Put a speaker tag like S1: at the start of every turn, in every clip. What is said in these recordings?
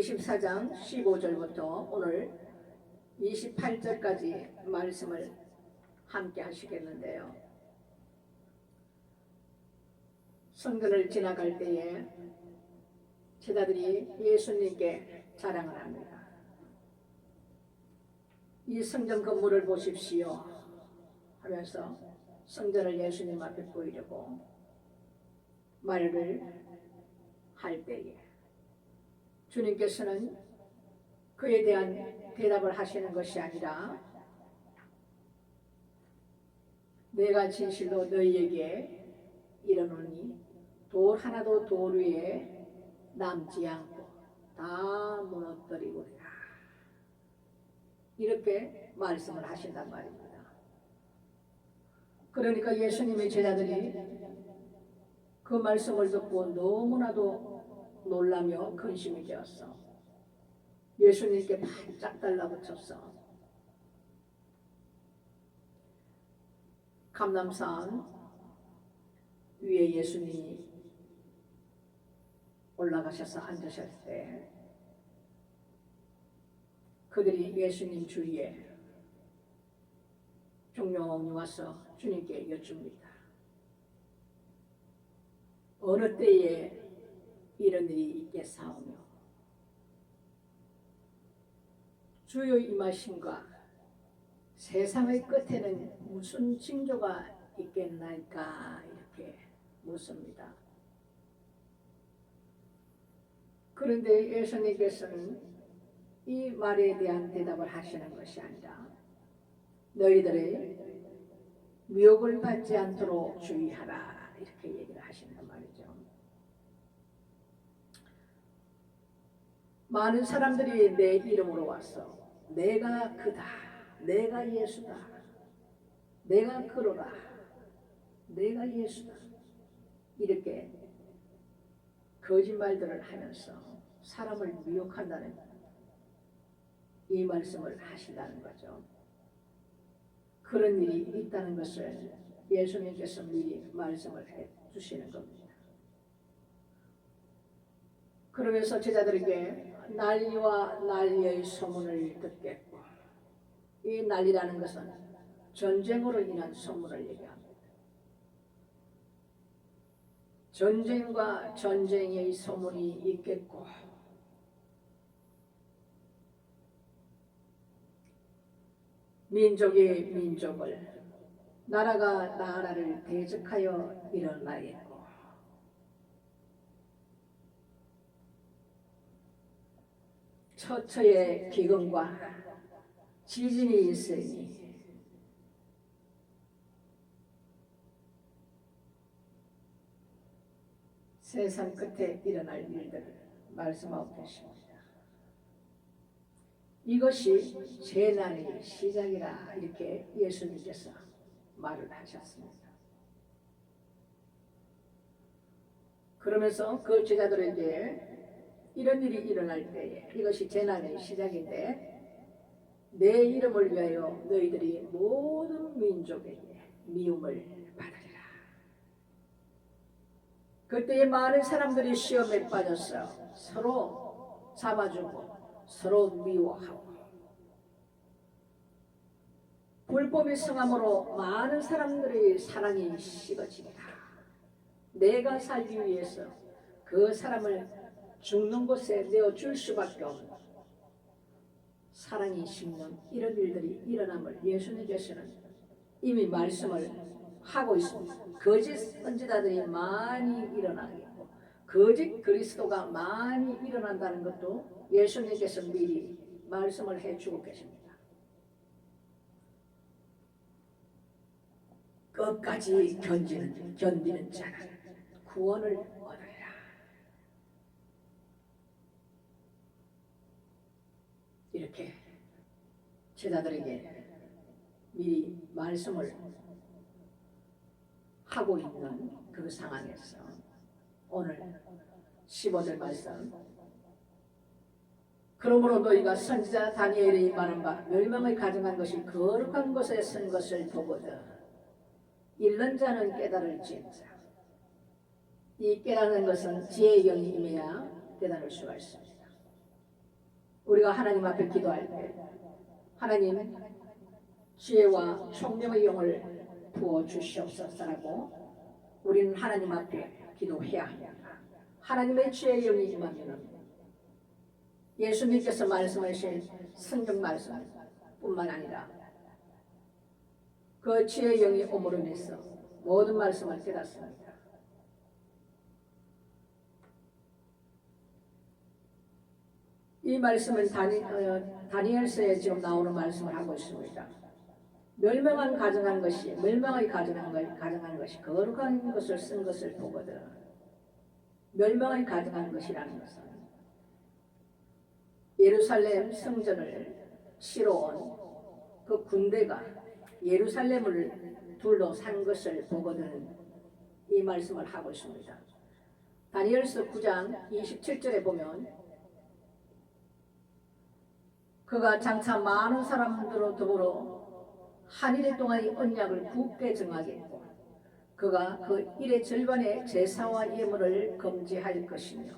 S1: 24장 15절부터 오늘 28절까지 말씀을 함께 하시겠는데요. 성전을 지나갈 때에 제자들이 예수님께 자랑을 합니다. 이 성전 건물을 보십시오 하면서 성전을 예수님 앞에 보이려고 말을 할 때에 주님께서는 그에 대한 대답을 하시는 것이 아니라 내가 진실로 너희에게 이르노니 돌 하나도 돌 위에 남지 않고 다 무너뜨리고리라. 이렇게 말씀을 하신단 말입니다. 그러니까 예수님의 제자들이 그 말씀을 듣고 너무나도 놀라며 근심이 되었어. 예수님께 바짝 달라붙었어. 감람산 위에 예수님이 올라가셔서 앉으실 때 그들이 예수님 주위에 종용이 와서 주님께 여쭙니다. 어느 때에 이런 일이 있겠사오며 주의 임하심과 세상의 끝에는 무슨 징조가 있겠나이까 이렇게 묻습니다. 그런데 예수님께서는 이 말에 대한 대답을 하시는 것이 아니라 너희들의 미혹을 받지 않도록 주의하라 이렇게 얘기를 하신단 말이죠. 많은 사람들이 내 이름으로 와서 내가 그다, 내가 예수다, 내가 그러다, 내가 예수다 이렇게 거짓말들을 하면서 사람을 미혹한다는 이 말씀을 하신다는 거죠. 그런 일이 있다는 것을 예수님께서 미리 말씀을 해 주시는 겁니다. 그러면서 제자들에게 난리와 난리의 소문을 듣겠고, 이 난리라는 것은 전쟁으로 인한 소문을 얘기합니다. 전쟁과 전쟁의 소문이 있겠고, 민족이 민족을, 나라가 나라를 대적하여 일어나겠고, 처처의 기근과 지진이 있으니 세상 끝에 일어날 일들을 말씀하고 계십니다. 이것이 재난의 시작이라 이렇게 예수님께서 말을 하셨습니다. 그러면서 그 제자들에게 이런 일이 일어날 때에 이것이 재난의 시작인데 내 이름을 위하여 너희들이 모든 민족에게 미움을 받으리라. 그때에 많은 사람들이 시험에 빠져서 서로 잡아주고 서로 미워하고 불법의 성함으로 많은 사람들의 사랑이 식어지리라. 내가 살기 위해서 그 사람을 죽는 곳에 내어줄 수밖에 없는 사랑이 식는 이런 일들이 일어남을 예수님께서는 이미 말씀을 하고 있습니다. 거짓 선지자들이 많이 일어나겠고 거짓 그리스도가 많이 일어난다는 것도 예수님께서 미리 말씀을 해주고 계십니다. 끝까지 견디는 자는 구원을 얻으리라. 이렇게 제자들에게 미리 말씀을 하고 있는 그 상황에서 오늘 15절 말씀, 그러므로 너희가 선지자 다니엘이 말한 바 멸망을 가정한 것이 거룩한 곳에 선 것을 보거든 읽는 자는 깨달을지어다. 이 깨닫는 것은 지혜의 영이 임해야 깨달을 수가 있습니다. 우리가 하나님 앞에 기도할 때 하나님 지혜와 총명의 영을 부어 주시옵소서라고 우리는 하나님 앞에 기도해야 합니다. 하나님의 지혜의 영이 임하면 예수님께서 말씀하신 성경 말씀뿐만 아니라 그 지혜의 영이 오므로 인해서 모든 말씀을 깨닫습니다. 이 말씀은 다니엘서에 지금 나오는 말씀을 하고 있습니다. 멸망한 가정한 것이 멸망의 가정한 것이 거룩한 것을 쓴 것을 보거든. 멸망의 가정한 것이라는 것은 예루살렘 성전을 치러 온 그 군대가 예루살렘을 둘러싼 것을 보거든 이 말씀을 하고 있습니다. 다니엘서 9장 27절에 보면 그가 장차 많은 사람들로 더불어 한 일 동안의 언약을 굳게 정하겠고 그가 그 일의 절반의 제사와 예물을 금지할 것이며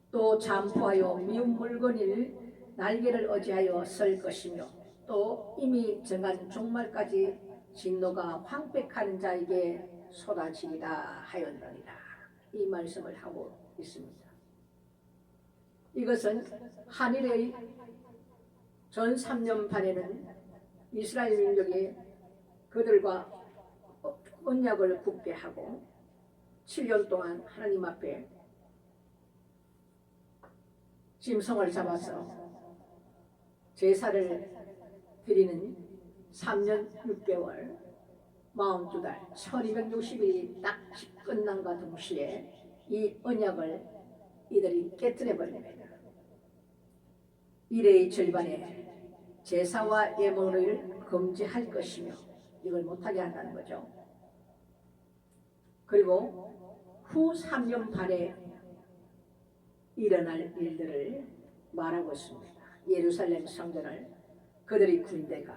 S1: 또 잠포하여 미운 물건일 날개를 의지하여 설 것이며 또 이미 정한 종말까지 진노가 황폐하는 자에게 쏟아지리라 하였느니라. 이 말씀을 하고 있습니다. 이것은 한일의 전 3년 반에는 이스라엘 민족이 그들과 언약을 굳게 하고 7년 동안 하나님 앞에 짐승을 잡아서 제사를 드리는 3년 6개월 42달 1260일이 딱 끝난과 동시에 이 언약을 이들이 깨뜨려 버립니다. 일의 절반에 제사와 예물을 금지할 것이며 이걸 못하게 한다는 거죠. 그리고 후 3년 반에 일어날 일들을 말하고 있습니다. 예루살렘 성전을 그들의 군대가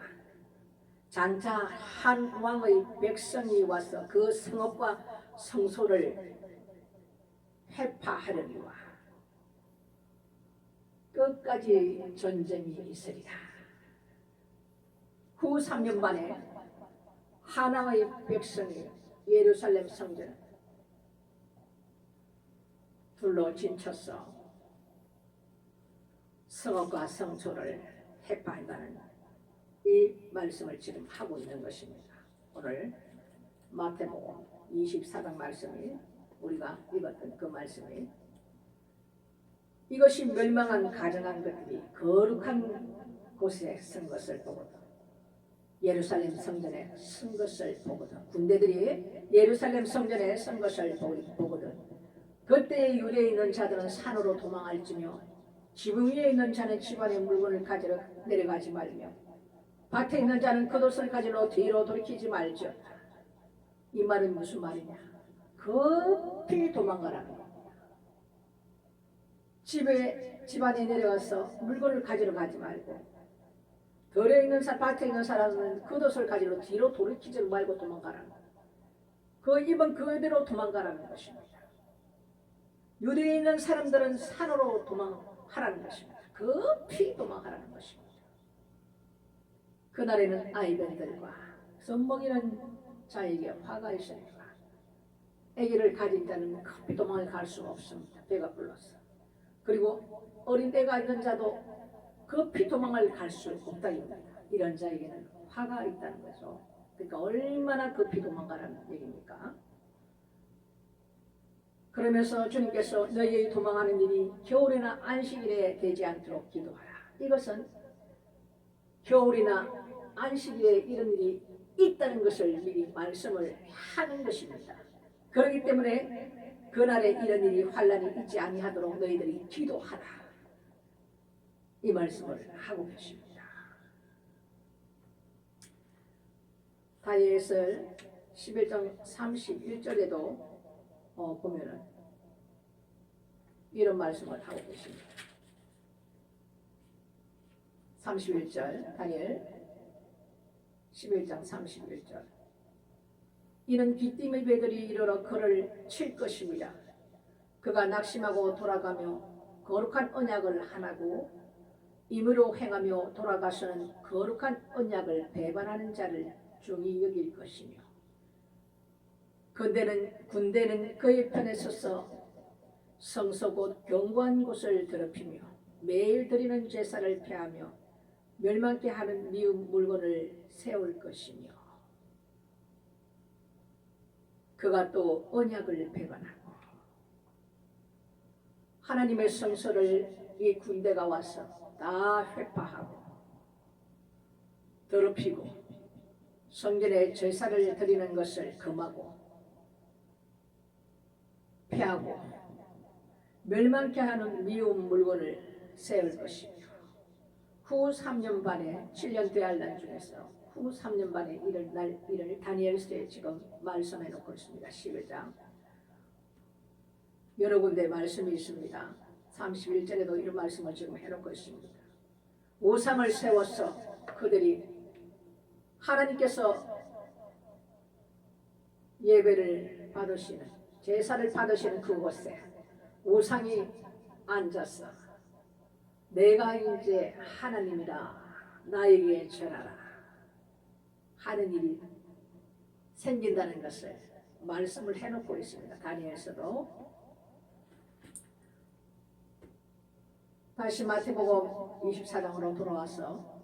S1: 장차 한 왕의 백성이 와서 그 성읍과 성소를 회파하려니와 끝까지 전쟁이 있으리라. 후 3년 만에 하나의 백성이 예루살렘 성전을 둘러 진쳐서 성읍과 성소를 회파한다는 이 말씀을 지금 하고 있는 것입니다. 오늘 마태복음 24장 말씀이 우리가 읽었던 그 말씀이 이것이 멸망한 가정한 것들이 거룩한 곳에 쓴 것을 보거든. 예루살렘 성전에 쓴 것을 보거든. 군대들이 예루살렘 성전에 쓴 것을 보거든. 그때 유대에 있는 자들은 산으로 도망할지며 지붕 위에 있는 자는 집안의 물건을 가지러 내려가지 말며 밭에 있는 자는 겉옷을 가지러 뒤로 돌이키지 말지어다. 이 말은 무슨 말이냐? 급히 도망가라는 겁니다. 집안에 내려가서 물건을 가지러 가지 말고 들에 있는 밭에 있는 사람은 겉옷을 가지러 뒤로 돌이키지 말고 도망가라는 겁니다. 그 입은 그대로 도망가라는 것입니다. 유대에 있는 사람들은 산으로 도망하라는 것입니다. 급히 도망하라는 것입니다. 그날에는 아이들과 젖먹이는 자에게 화가 있으니까 아기를 가진 자는 급히 도망을 갈 수가 없습니다. 배가 불러서. 그리고 어린 애가 있는 자도 급히 도망을 갈 수 없다 이겁니다. 이런 자에게는 화가 있다는 거죠. 그러니까 얼마나 급히 도망가라는 얘기입니까? 그러면서 주님께서 너희의 도망하는 일이 겨울이나 안식일에 되지 않도록 기도하라. 이것은 겨울이나 안식일에 이런 일이 있다는 것을 미리 말씀을 하는 것입니다. 그렇기 때문에 그날에 이런 일이 환란이 있지 아니하도록 너희들이 기도하라. 이 말씀을 하고 계십니다. 다니엘서 11장 31절에도 보면은 이런 말씀을 하고 계십니다. 31절 다니엘 11장 31절 이는 기띔의 배들이 이르러 그를 칠 것입니다. 그가 낙심하고 돌아가며 거룩한 언약을 하나고 임의로 행하며 돌아가서는 거룩한 언약을 배반하는 자를 중히 여길 것이며 군대는 그의 편에 서서 성소 곧 견고한 곳을 더럽히며 매일 드리는 제사를 폐하며 멸망케 하는 미운 물건을 세울 것이며 그가 또 언약을 배반하고 하나님의 성소를 이 군대가 와서 다 회파하고 더럽히고 성전에 제사를 드리는 것을 금하고 폐하고 멸망케 하는 미운 물건을 세울 것이며 후 3년 반에 7년 대환란 중에서 후 3년 반에 이를 다니엘서에 지금 말씀해 놓고 있습니다. 11장 여러 군데 말씀이 있습니다. 31절에도 이런 말씀을 지금 해놓고 있습니다. 우상을 세워서 그들이 하나님께서 예배를 받으시는 제사를 받으시는 그곳에 우상이 앉아서 내가 이제 하나님이라 나에게 절하라 하는 일이 생긴다는 것을 말씀을 해놓고 있습니다. 다니엘서도. 다시 마태복음 24장으로 돌아와서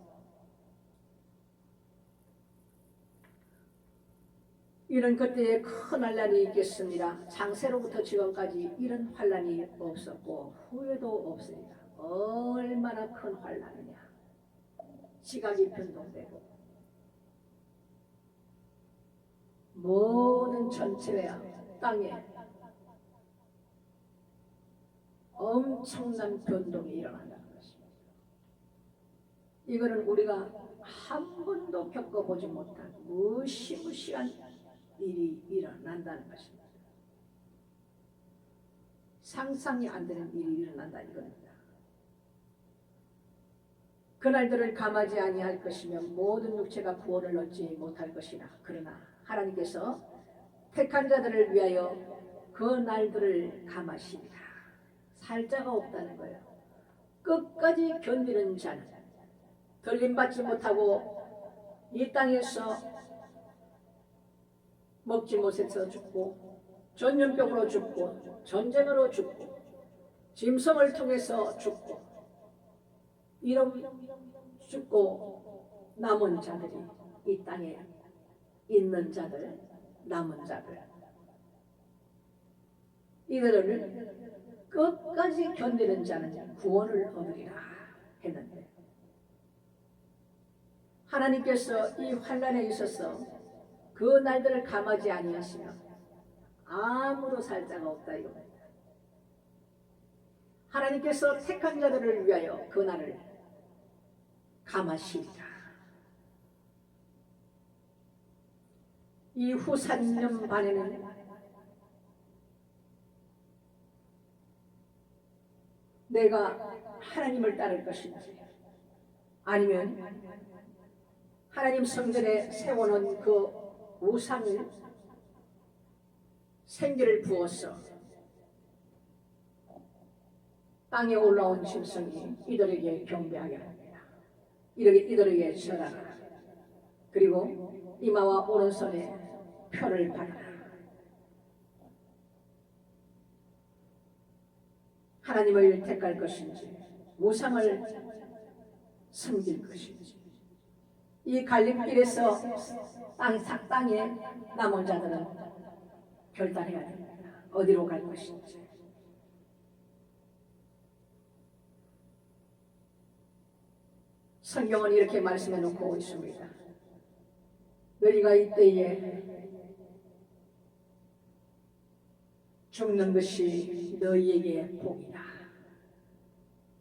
S1: 이런 그때에 큰 환란이 있겠습니다. 창세로부터 지금까지 이런 환란이 없었고 후에도 없습니다. 얼마나 큰 환란이냐. 지각이 변동되고 모든 전체와 땅에 엄청난 변동이 일어난다는 것입니다. 이거는 우리가 한 번도 겪어보지 못한 무시무시한 일이 일어난다는 것입니다. 상상이 안 되는 일이 일어난다 이겁니다. 그날들을 감하지 아니할 것이며 모든 육체가 구원을 얻지 못할 것이나 그러나 하나님께서 택한 자들을 위하여 그 날들을 감하시리라. 살 자가 없다는 거예요. 끝까지 견디는 자는 들림받지 못하고 이 땅에서 먹지 못해서 죽고 전염병으로 죽고 전쟁으로 죽고 짐승을 통해서 죽고 이런 죽고 남은 자들이 이 땅에 있는 자들 남은 자들 이들을 끝까지 견디는 자는 구원을 얻으리라 했는데 하나님께서 이 환난에 있어서 그 날들을 감하지 아니하시면 아무도 살 자가 없다 이겁니다. 하나님께서 택한 자들을 위하여 그 날을 감하시리라. 이후 3년 반에는 내가 하나님을 따를 것인지 아니면 하나님 성전에 세워놓은 그 우상을 생기를 부어서 땅에 올라온 짐승이 이들에게 경배하게 합니다. 이들에게 절하라. 그리고 이마와 오른손에 표를 받아라. 하나님을 택할 것인지 우상을 섬길 것인지 이 갈림길에서 땅에 남은 자들은 결단해야 됩니다. 어디로 갈 것인지. 성경은 이렇게 말씀해 놓고 있습니다. 너희가 이때에 죽는 것이 너희에게 복이다.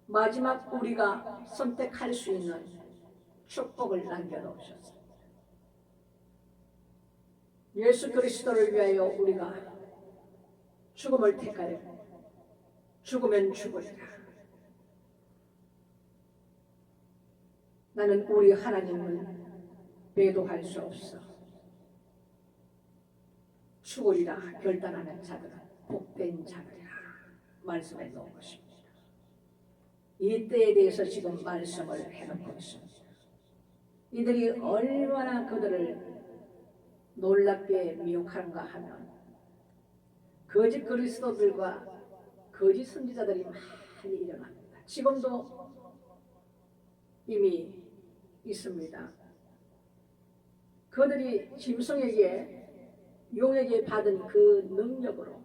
S1: 마지막 우리가 선택할 수 있는 축복을 남겨놓으셨습니다. 예수 그리스도를 위하여 우리가 죽음을 택하여 죽으면 죽으리라. 나는 우리 하나님을 배도할 수 없어. 죽으리라 결단하는 자들은 복된 자들이라 말씀해 놓은 것입니다. 이 때에 대해서 지금 말씀을 해놓고 있습니다. 이들이 얼마나 그들을 놀랍게 미혹하는가 하면 거짓 그리스도들과 거짓 선지자들이 많이 일어납니다. 지금도 이미 있습니다. 그들이 짐승에게 용에게 받은 그 능력으로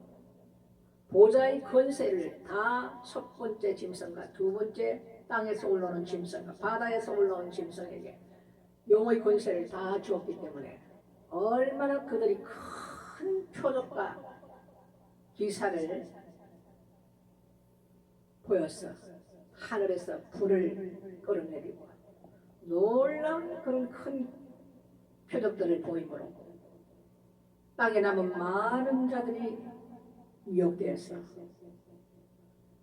S1: 보좌의 권세를 다 첫 번째 짐승과 두 번째 땅에서 올라오는 짐승과 바다에서 올라오는 짐승에게 용의 권세를 다 주었기 때문에 얼마나 그들이 큰 표적과 기사를 보였어. 하늘에서 불을 끌어내리고 놀라운 그런 큰 표적들을 보이므로 땅에 남은 많은 자들이 미혹되었어.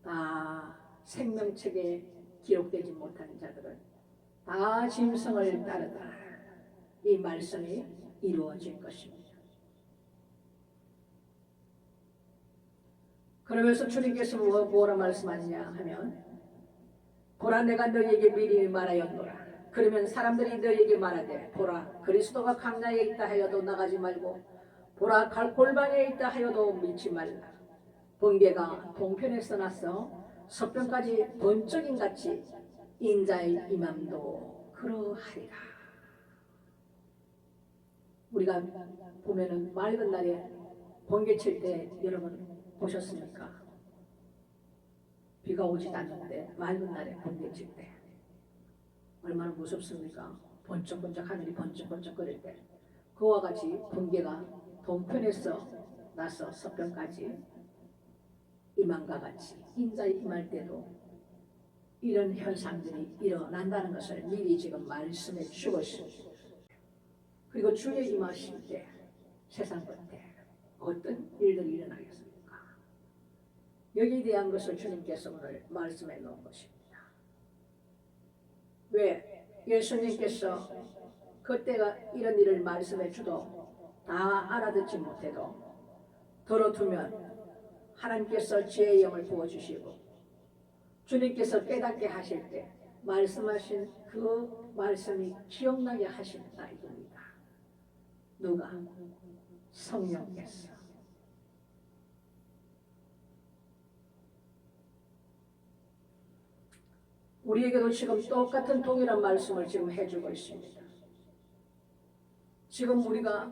S1: 다 생명책에 기록되지 못한 자들은 다 짐승을 따르더라. 이 말씀이 이루어질 것입니다. 그러면서 주님께서 뭐라 말씀하느냐 하면 보라 내가 너희에게 미리 말하였노라. 그러면 사람들이 너희에게 말하되 보라 그리스도가 광야에 있다 하여도 나가지 말고 보라 골방에 있다 하여도 믿지 말라. 번개가 동편에서 나서 서편까지 번쩍임 같이 인자의 임함도 그러하리라. 우리가 보면은 맑은 날에 번개 칠 때 여러분 보셨습니까? 비가 오지도 않는데 맑은 날에 번개 칠 때 얼마나 무섭습니까? 번쩍번쩍 하늘이 번쩍번쩍 거릴 때 그와 같이 번개가 동편에서 나서 서편까지 임함과 같이 인자의 임할 때도 이런 현상들이 일어난다는 것을 미리 지금 말씀해 주고 있습니다. 그리고 주의 임하실 때 세상 끝에 어떤 일들이 일어나겠습니까? 여기에 대한 것을 주님께서 오늘 말씀해 놓은 것입니다. 왜? 예수님께서 그때가 이런 일을 말씀해 주도 다 알아듣지 못해도 들어두면 하나님께서 지혜의 영을 부어주시고 주님께서 깨닫게 하실 때 말씀하신 그 말씀이 기억나게 하신다 이겁니다. 누가? 성령께서. 우리에게도 지금 똑같은 동일한 말씀을 지금 해주고 있습니다. 지금 우리가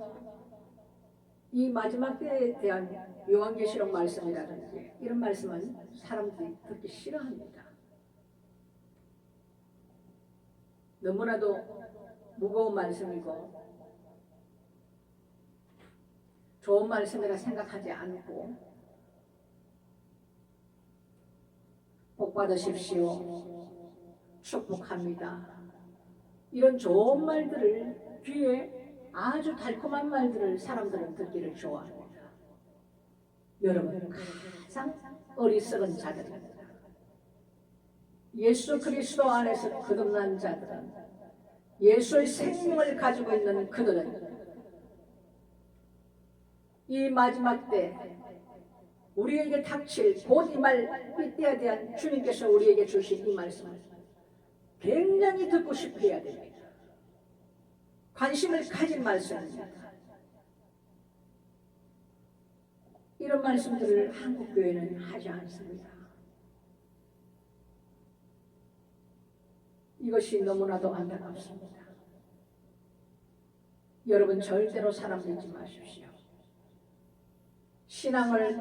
S1: 이 마지막 때에 대한 요한계시록 말씀이라든지 이런 말씀은 사람들이 듣기 싫어합니다. 너무나도 무거운 말씀이고 좋은 말씀이라 생각하지 않고 복 받으십시오. 축복합니다. 이런 좋은 말들을 귀에 아주 달콤한 말들을 사람들은 듣기를 좋아합니다. 여러분 가장 어리석은 자들입니다. 예수 그리스도 안에서 거듭난 자들은 예수의 생명을 가지고 있는 그들은 이 마지막 때 우리에게 닥칠 곧 이 때에 대한 주님께서 우리에게 주신 이 말씀을 굉장히 듣고 싶어 해야 됩니다. 관심을 가진 말씀입니다. 이런 말씀들을 한국교회는 하지 않습니다. 이것이 너무나도 안타깝습니다. 여러분 절대로 사람 믿지 마십시오. 신앙을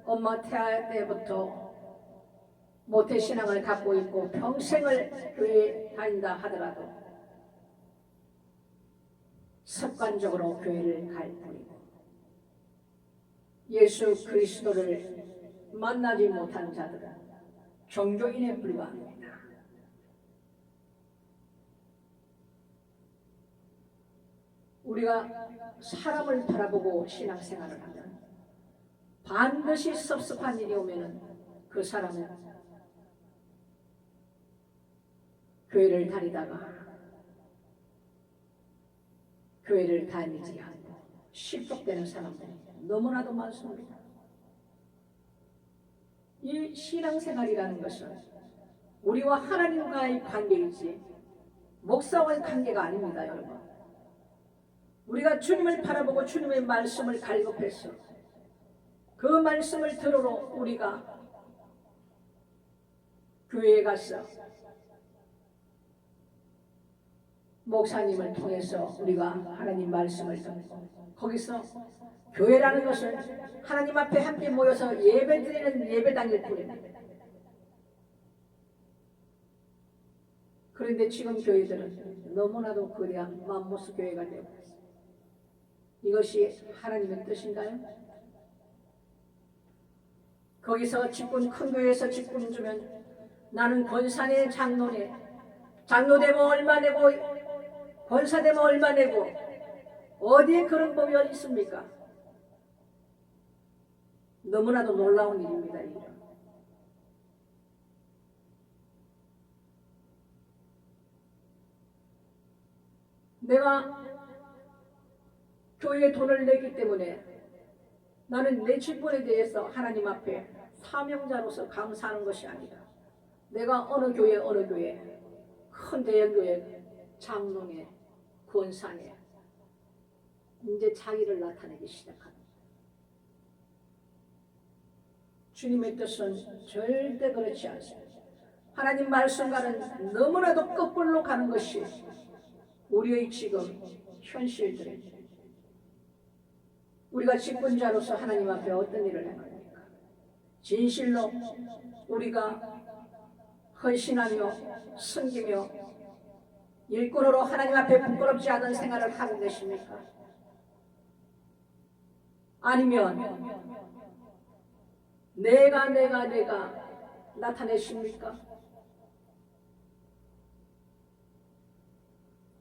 S1: 엄마 태아 때부터 모태신앙을 갖고 있고 평생을 교회에 다닌다 하더라도 습관적으로 교회를 갈 뿐이고 예수 그리스도를 만나지 못한 자들은 종교인에 불과합니다. 우리가 사람을 바라보고 신앙생활을 하면 반드시 섭섭한 일이 오면은 그 사람은 교회를 다니다가 교회를 다니지 않고 실족되는 사람들이 너무나도 많습니다. 이 신앙생활이라는 것은 우리와 하나님과의 관계이지 목사와의 관계가 아닙니다, 여러분. 우리가 주님을 바라보고 주님의 말씀을 갈급해서 그 말씀을 들으러 우리가 교회에 가서 목사님을 통해서 우리가 하나님 말씀을 듣고 거기서 교회라는 것은 하나님 앞에 함께 모여서 예배드리는 예배당일 뿐입니다. 그런데 지금 교회들은 너무나도 거대한 맘모스 교회가 되고 있습니다. 이것이 하나님의 뜻인가요? 거기서 직분, 큰 교회에서 직분 주면 나는 권사네 장로네, 장로 되면 얼마 내고 권사 되면 얼마 내고, 어디에 그런 법이 있습니까? 너무나도 놀라운 일입니다. 이게. 내가 교회에 돈을 내기 때문에 나는 내 직분에 대해서 하나님 앞에 사명자로서 감사하는 것이 아니라 내가 어느 교회 큰 대형교회 장로에 권사에 이제 자기를 나타내기 시작합니다. 주님의 뜻은 절대 그렇지 않습니다. 하나님 말씀과는 너무나도 거꾸로 가는 것이 우리의 지금 현실들입니다. 우리가 직분자로서 하나님 앞에 어떤 일을 행합니까? 진실로 우리가 헌신하며 섬기며 일꾼으로 하나님 앞에 부끄럽지 않은 생활을 하고 계십니까? 아니면 내가 나타내십니까?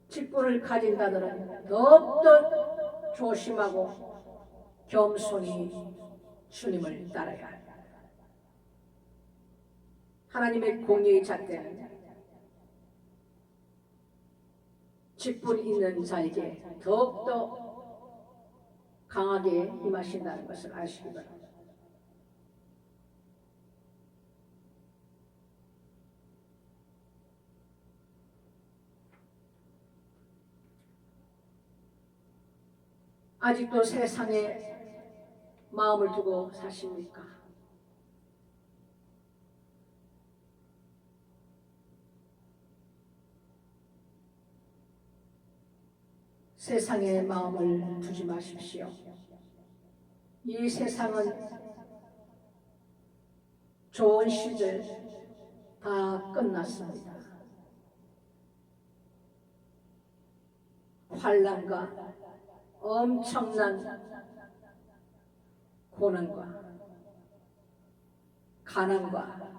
S1: 직분을 가진 자들은 더욱더 조심하고 겸손히 주님을 따라야 합니다. 하나님의 공의의 잣대는 직분 있는 자에게 더욱더 강하게 임하신다는 것을 아시기 바랍니다. 아직도 세상에 마음을 두고 사십니까? 세상에 마음을 두지 마십시오. 이 세상은 좋은 시절 다 끝났습니다. 환난과 엄청난 고난과 가난과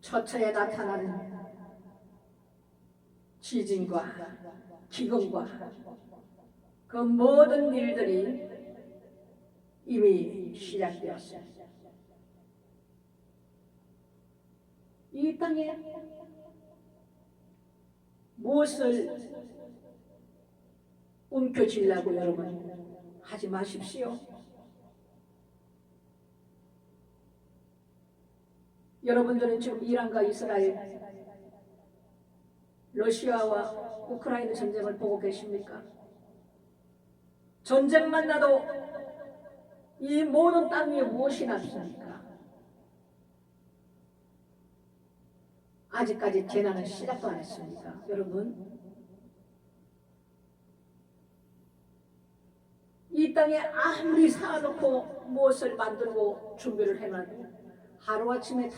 S1: 처처에 나타나는 지진과 기근과 그 모든 일들이 이미 시작되었습니다. 이 땅에 무엇을 움켜쥐려고 여러분 하지 마십시오. 여러분들은 지금 이란과 이스라엘, 러시아와 우크라이나 전쟁을 보고 계십니까? 전쟁만 나도 이 모든 땅 위에 무엇이 남습니까? 아직까지 재난은 시작도 안 했습니다. 여러분, 이 땅에 아무리 쌓아놓고 무엇을 만들고 준비를 해놔도 하루아침에 다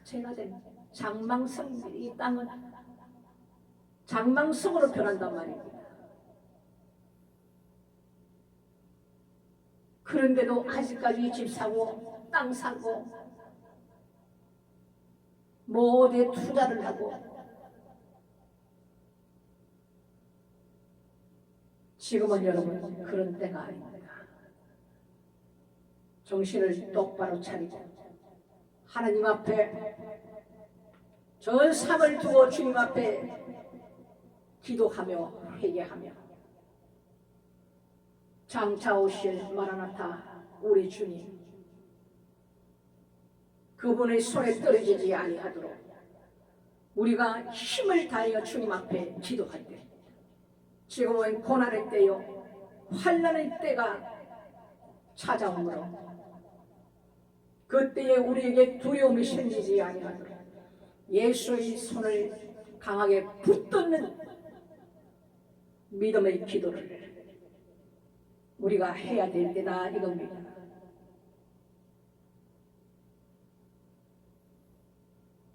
S1: 재나된 장망성들이 이 땅은 장망성으로 변한단 말입니다. 그런데도 아직까지 집 사고 땅 사고 뭐 어디에 투자를 하고 지금은 여러분 그런 때가 아닙니다. 정신을 똑바로 차리고 하나님 앞에 전 삶을 두고 주님 앞에 기도하며 회개하며 장차 오실 마라나타 우리 주님 그분의 손에 떨어지지 아니하도록 우리가 힘을 다하여 주님 앞에 기도할 때, 지금은 고난의 때요 환난의 때가 찾아오므로 그때에 우리에게 두려움이 생기지 아니하도록 예수의 손을 강하게 붙드는 믿음의 기도를 우리가 해야 될 때다 이겁니다.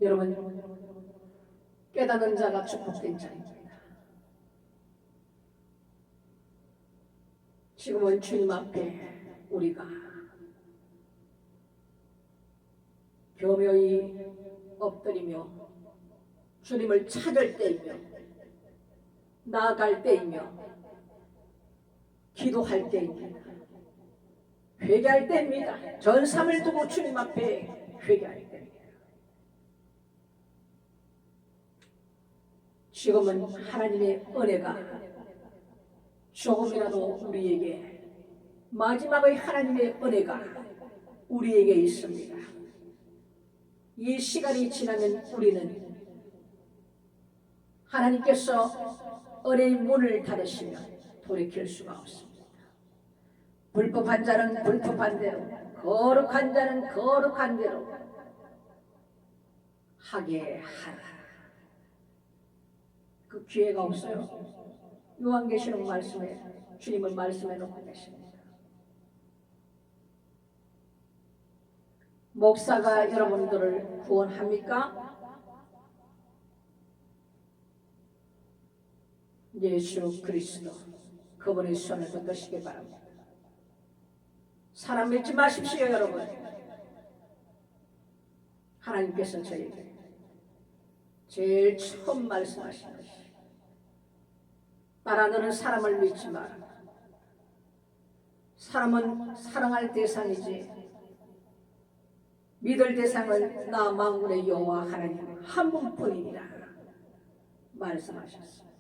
S1: 여러분, 깨닫는 자가 축복된 자입니다. 지금은 주님 앞에 우리가 교묘히 엎드리며 주님을 찾을 때이며 나아갈 때이며 기도할 때입니다. 회개할 때입니다. 전삼을 두고 주님 앞에 회개할 때입니다. 지금은 하나님의 은혜가 조금이라도 우리에게, 마지막의 하나님의 은혜가 우리에게 있습니다. 이 시간이 지나면 우리는 하나님께서 은혜의 문을 닫으시면 돌이킬 수가 없습니다. 불법한 자는 불법한 대로, 거룩한 자는 거룩한 대로 하게 하라. 그 기회가 없어요. 요한계시록 말씀에 주님은 말씀해 놓고 계십니다. 목사가 여러분들을 구원합니까? 예수 그리스도 그분의 손을 붙드시기 바랍니다. 사람 믿지 마십시오, 여러분. 하나님께서 저에게 제일 처음 말씀하신 것이 따라 너는 사람을 믿지 마라. 사람은 사랑할 대상이지 믿을 대상은 나 만군의 여호와 하나님 한 분뿐이니라 말씀하셨습니다.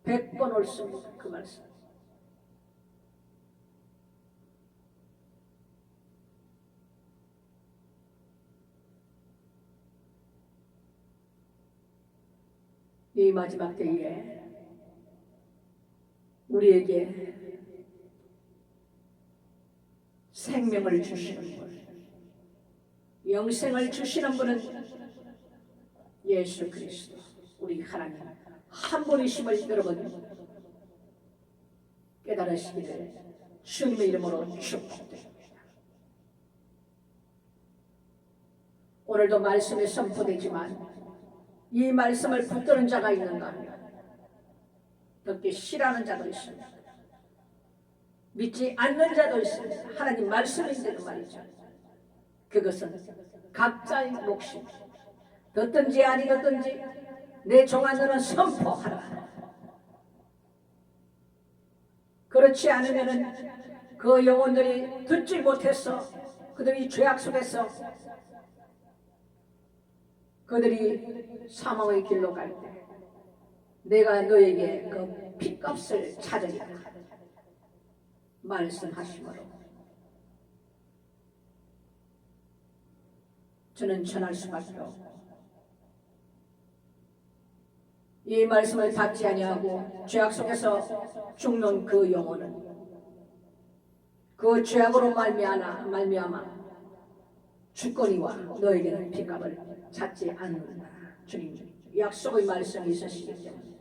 S1: 100번 옳습니다. 그 말씀. 이 마지막 때에 우리에게 생명을 주시는 분, 영생을 주시는 분은 예수 그리스도 우리 하나님 한 분이심을 여러분 깨달으시기를 주님의 이름으로 축복드립니다. 오늘도 말씀이 선포되지만 이 말씀을 붙드는 자가 있는가 하면 듣기 싫어하는 자도 있습니다. 믿지 않는 자도 있습니다. 하나님 말씀인데도 말이죠. 그것은 각자의 몫입니다. 듣든지 아니 듣든지 내 종아들은 선포하라. 그렇지 않으면 그 영혼들이 듣지 못해서 그들이 죄악 속에서 그들이 사망의 길로 갈 때 내가 너에게 그 핏값을 찾으리라 말씀하시므로 저는 전할 수밖에 없고 이 말씀을 받지 아니하고 죄악 속에서 죽는 그 영혼은 그 죄악으로 말미암아 죽거니와 너에게는 핏값을 찾지 않는다. 주님 약속의 말씀이 있으시기 때문에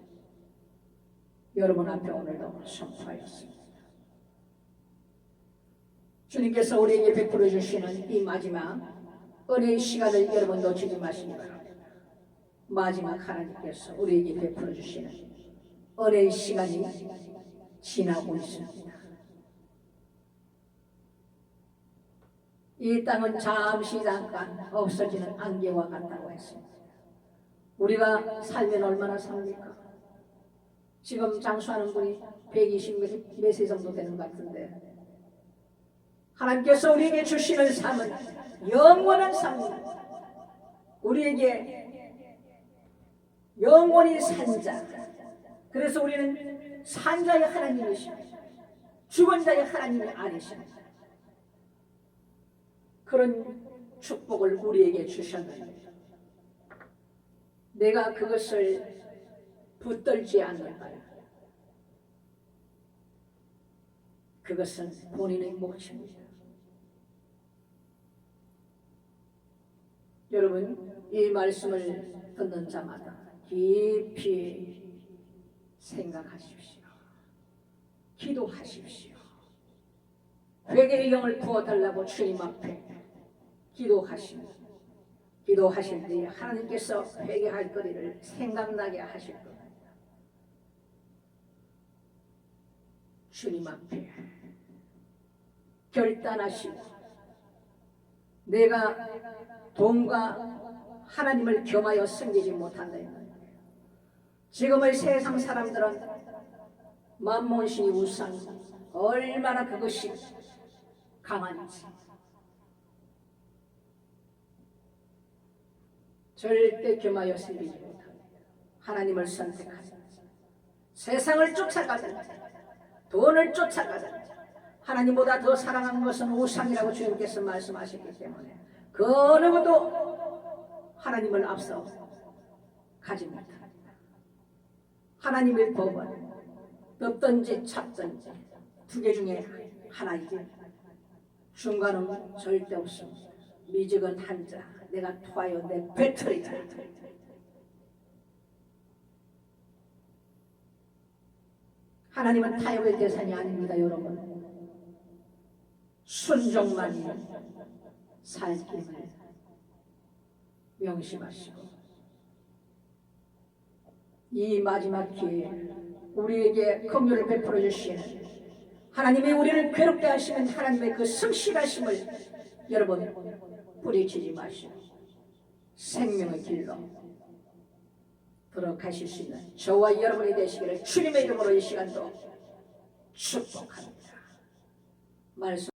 S1: 여러분 앞에 오늘도 선포하였습니다. 주님께서 우리에게 베풀어 주시는 이 마지막 은혜의 시간을 여러분 놓치지 마시기 바랍니다. 마지막 하나님께서 우리에게 베풀어 주시는 은혜의 시간이 지나고 있습니다. 이 땅은 잠시 잠깐 없어지는 안개와 같다고 했습니다. 우리가 살면 얼마나 삽니까? 지금 장수하는 분이 120 몇 세 정도 되는 것 같은데 하나님께서 우리에게 주시는 삶은 영원한 삶입니다. 우리에게 영원히 산 자. 그래서 우리는 산 자의 하나님이십니다. 죽은 자의 하나님이 아니십니다. 그런 축복을 우리에게 주셨는데 내가 그것을 붙들지 않는 거야. 그것은 본인의 몫입니다. 여러분, 이 말씀을 듣는 자마다 깊이 생각하십시오. 기도하십시오. 회개의 영을 부어달라고 주님 앞에 기도하실 때에 하나님께서 회개할 거리를 생각나게 하실 겁니다. 주님 앞에 결단하시고 내가 돈과 하나님을 겸하여 섬기지 못한다. 지금의 세상 사람들은 만몬신이 우상, 얼마나 그것이 강한지 절대 겸하여 섬기지 못합니다. 하나님을 선택하자. 세상을 쫓아가든지 돈을 쫓아가든지 하나님보다 더 사랑하는 것은 우상이라고 주님께서 말씀하셨기 때문에 그 어느 것도 하나님을 앞서 가지 못합니다. 하나님의 법은 덮든지 찾든지 두 개 중에 하나이지 중간은 절대 없습니다. 미적은 한자 내가 토하여 내 배터리다. 하나님은 타협의 대상이 아닙니다. 여러분, 순종만이 살 길을 명심하시고 이 마지막 기회에 우리에게 긍휼을 베풀어 주시는 하나님이 우리를 괴롭게 하시는 하나님의 그 성실하심을 여러분 뿌리치지 마시고 생명의 길로 들어가실 수 있는 저와 여러분이 되시기를 주님의 이름으로 이 시간도 축복합니다. 말씀